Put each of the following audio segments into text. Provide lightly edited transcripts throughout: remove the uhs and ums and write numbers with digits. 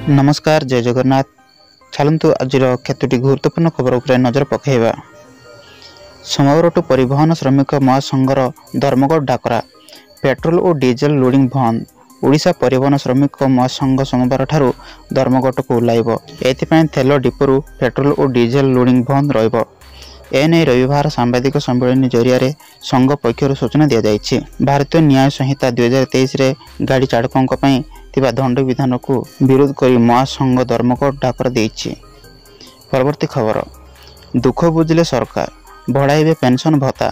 नमस्कार जय जगन्नाथ। चलतु आज केतोटी गुरुत्वपूर्ण खबर उपर नजर पकड़ा। समग्र परिवहन श्रमिक महासंघर धर्मगढ़ डाकरा पेट्रोल और डीजेल लोडिंग बंद। ओडिशा परिवहन श्रमिक महासंघ सोमवार ठारू धर्मगढ़ को ओह्लैब। एथिपाई तेल डिपोरू पेट्रोल और डीजेल लोडिंग बंद रहिब। एने रविवार सांबादिक सम्मेलन जरिया संघ पक्षर सूचना दी जाइछि। भारतीय न्याय संहिता 2023 रे गाड़ी चालकों दंड विधान को विरोध कर महासंघ धर्मगढ़ डाकर देइछि। परवर्ती खबर। दुख बुझिले सरकार बढ़ाइबे पेंशन भत्ता,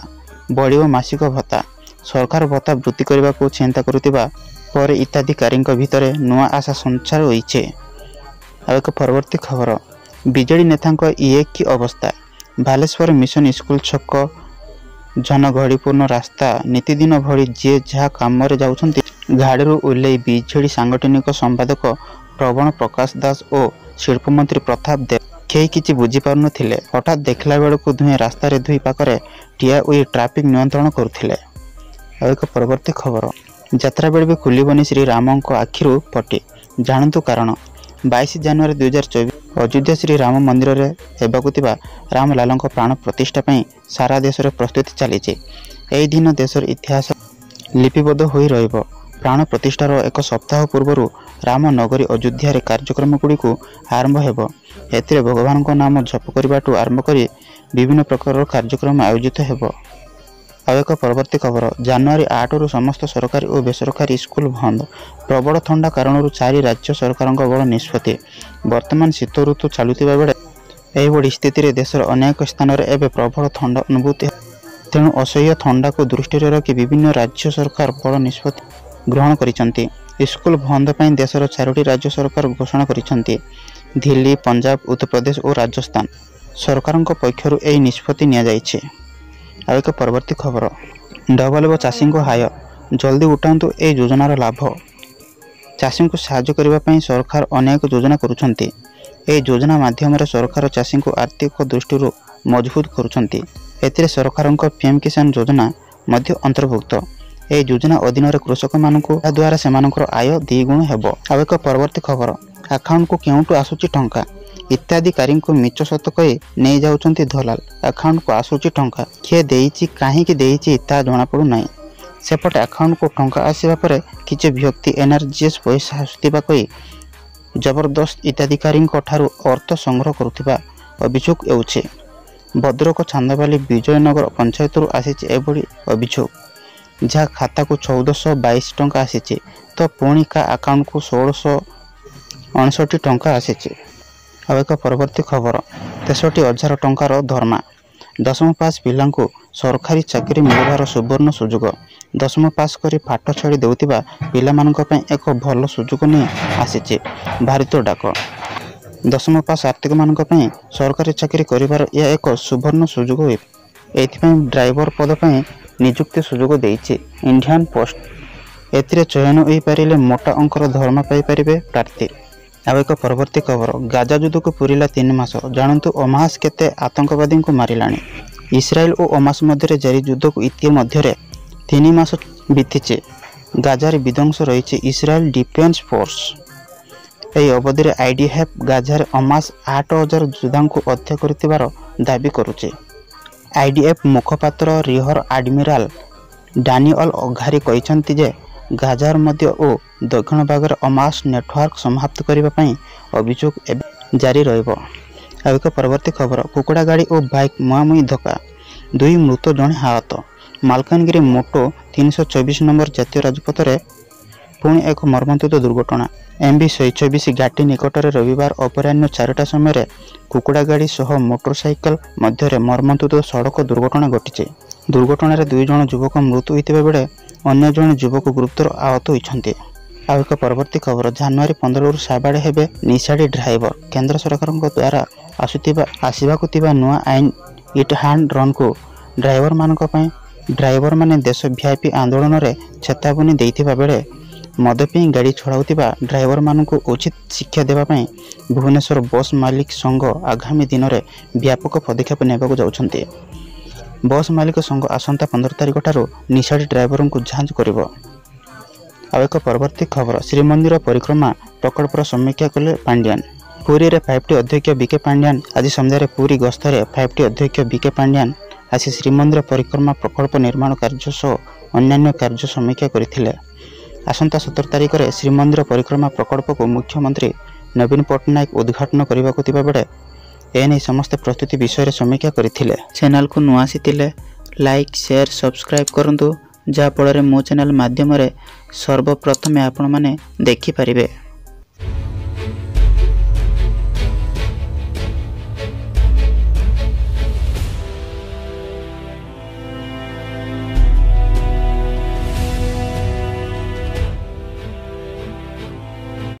बढ़िबो मासिक भत्ता। सरकार भत्ता वृद्धि करने को चिंता करुवा पर हिताधिकारी भितर नुआ आशा संचार होइछे। एक परवर्ती खबर। बीजेडी नेता ये कि अवस्था। बालेश्वर मिशन स्कूल छक जनगहलीपूर्ण रास्ता नीतिदिन भली जी जहाँ कम जाउछंती गाड़ी ओह्लै बीजेडी सांगठनिक संपादक प्रवण प्रकाश दास और शिल्पमंत्री प्रताप देव कई किसी बुझीपार नथिले। हठात देखला बेलू दुहे रास्तार दुई पाखरे ठिया होई ट्राफिक नियंत्रण करुथिले। एक परवर्ती खबर। यात्रा बेले भी खुलबनी श्रीराम आखिरु पटी जानतु कारण। 22 जनवरी 2024 अयोध्या श्री राम मंदिर रे हेबाकुतिबा रामलाल प्राण प्रतिष्ठा सारा देश रे प्रस्तुति चली। यही दिन देशर इतिहास लिपिबद्ध होई रहिबो। प्राण प्रतिष्ठार एक सप्ताह पूर्व राम नगरी अयोध्या रे कार्यक्रम गुड़ी आरंभ हेबो। एथिरे भगवान को नाम जप करबाटू आरंभ करी विभिन्न प्रकार कार्यक्रम आयोजित हेबो। आउ एक परवर्ती खबर। जनवरी 8 रु समस्त सरकारी और बेसरकारी स्कूल बंद। प्रबल ठंडा कारण 4 राज्य सरकार बड़ निष्पत्ति। वर्तमान शीत ऋतु चलुवा बेले यह स्थिति देशर अनेक स्थान में प्रबल ठंडा अनुभूति। तेणु असह्य ठंडा को दृष्टि रखी विभिन्न राज्य सरकार बड़ निष्पत्ति ग्रहण करिसंती। स्कूल बंद पर देशर 4टी राज्य सरकार घोषणा करिसंती। दिल्ली, पंजाब, उत्तर प्रदेश और राजस्थान सरकार पक्षर यह निष्पत्ति निया जाइछे। आउ एक परवर्ती खबर। डबल चाषी को हाय जल्दी उठातु ए योजनार लाभ। चाषी को साहाय्य करने सरकार अनेक योजना करुछंती। ए योजना माध्यम सरकार चाषी को आर्थिक दृष्टि मजबूत करुछंती। एथिरे सरकार पीएम किसान योजना मध्य अंतर्भुक्त। ए योजना अधीन कृषक मानक द्वारा सेमानकर आय 2 गुण हेबो। आउ एक परवर्ती खबर। अकाउंट को केउटु आसुची टंका हिताधिकारी को मिच सत कही नहीं जाउछंती दलाल। अकाउंट को आसुची टंका किए देइछि काहीकि देइछि ता जणा पड़ू नाही। सेपटे अकाउंट को टंका आसीबा परे किछि व्यक्ति एनआरजीएस पैसा आसुतिबा कही जबरदस्त हिताधिकारी ठारू अर्थ संग्रह करुथिबा अभियोग हेउछि। भद्रक चांदबाली विजयनगर पंचायत आसीछि एभली अभियोग। जहाँ खाता को 1422 टंका आसीछि तो पुणी का अकाउंट को 1659 टंका आसीछि। आउ एक परवर्ती खबर। 63,000 टंकार धर्मा। 10वीं पास पिला सरकारी चाकरी मिलबार सुवर्ण सुजोग। 10वीं पास करी पाठ छाड़ी देउतिबा पिला मानक पय एक भल सुजोग नहीं आसीछि भारतीय डाक। 10वीं पास आर्थिक मानक पय सरकारी चाकरी करिबार यह एक सुवर्ण सुजोग होय। एथिपय ड्राइवर पद पय नियुक्ति सुजोग देइछि इंडियन पोस्ट। एथिरे चयन होई पारिले मोटा अंकर धर्मा पाई पारिबे प्रार्थी। आउ एक परवर्ती खबर। गाजा युद्ध को पूरिला 3 मास। जानतु अमास केते आतंकवादी को मारिलाणी। इस्राएल और अमास मध्य जारी युद्ध को इतिमध्य 3 मास बीतीचे। गाजार विध्वंस रही इस्राएल डिफेन्स फोर्स। यह अवधि आईडीएफ गाजार अमास 8,000 योद्धा को हत्या कर दाबी करुचे। आईडीएफ मुखपात्र रिहर एडमिराल डानियल अघारी कहते जे गाजार मध्य और दक्षिण भाग अमास नेटवर्क समाप्त करने अभियोग जारी रहिबो। आउ एक परवर्ती खबर। कुकुड़ा गाड़ी और बाइक मुहांमुही धक्का। 2 मृत जड़े आहत। मालकानगिरी मोटो 324 नंबर जातीय राजपथ में पुणी एक मर्मन्तुद दुर्घटना। एमबी 124 घाटी निकट में रविवार अपराह्न 4टा समय कुकुड़ा गाड़ी सह मोटरसाइकेल मध्य मर्मन्तुद सड़क दुर्घटना घटी। दुर्घटना 2 जन युवक मृत्यु होता बेले अन्य जन युवक गुरुतर आहत होती। आउ एक परवर्ती खबर। जनवरी 15 रु साबाड़े हेबे निशाड़ी ड्राइवर। केंद्र सरकार द्वारा आसवाकुवा नुआ आईन इट हैंड रन को ड्राइवर माने देश व्यापी आंदोलन में चेतावनी देइथिबा बेले मद पी गाड़ी छड़ाउतिबा ड्राइवर मानक उचित शिक्षा देवाई भुवनेश्वर बस मालिक संघ आगामी दिन में व्यापक पदक्षेप नेबाकु जाउछंती। बस मालिक संघ आसंता 15 तारिख ठारू निशाड़ी ड्राइवर को जांच करिबो। ଆଉ ଏକ ପରବର୍ତ୍ତୀ ଖବର, ଶ୍ରୀମନ୍ଦିର ପରିକ୍ରମା ପ୍ରକଳ୍ପର ସମୀକ୍ଷା କଲେ ପାଣ୍ଡିଆନ୍। ପୁରୀରେ 5T ଅଧ୍ୟକ୍ଷ ବିକେ ପାଣ୍ଡିଆନ୍ ଆଜି ସନ୍ଧ୍ୟାରେ ପୁରୀ ଗସ୍ତରେ 5T ଅଧ୍ୟକ୍ଷ ବିକେ ପାଣ୍ଡିଆନ୍ ଆସି ଶ୍ରୀମନ୍ଦିର ପରିକ୍ରମା ପ୍ରକଳ୍ପ ନିର୍ମାଣ କାର୍ଯ୍ୟ ସହ ଅନ୍ୟାନ୍ୟ କାର୍ଯ୍ୟ ସମୀକ୍ଷା କରିଥିଲେ। ଆସନ୍ତା 17 ତାରିଖରେ ଶ୍ରୀମନ୍ଦିର ପରିକ୍ରମା ପ୍ରକଳ୍ପକୁ ମୁଖ୍ୟମନ୍ତ୍ରୀ ନବୀନ ପଟ୍ଟନାୟକ ଉଦ୍ଘାଟନ କରିବାକୁ ଥିବା ବେଳେ ଏନେଇ ସମସ୍ତ ପ୍ରସ୍ତୁତି ବିଷୟରେ ସମୀକ୍ଷା କରିଥିଲେ। ଚ୍ୟାନେଲକୁ ନୂଆ ଆସିଥିଲେ ଲାଇକ୍, ସେୟାର, ସବସ୍କ୍ରାଇବ୍ କରନ୍ତୁ, ଯାହାଫଳରେ ମୋ ଚ୍ୟାନେଲ ମାଧ୍ୟମରେ ସର୍ବପ୍ରଥମେ ଆପଣମାନେ ଦେଖିପାରିବେ।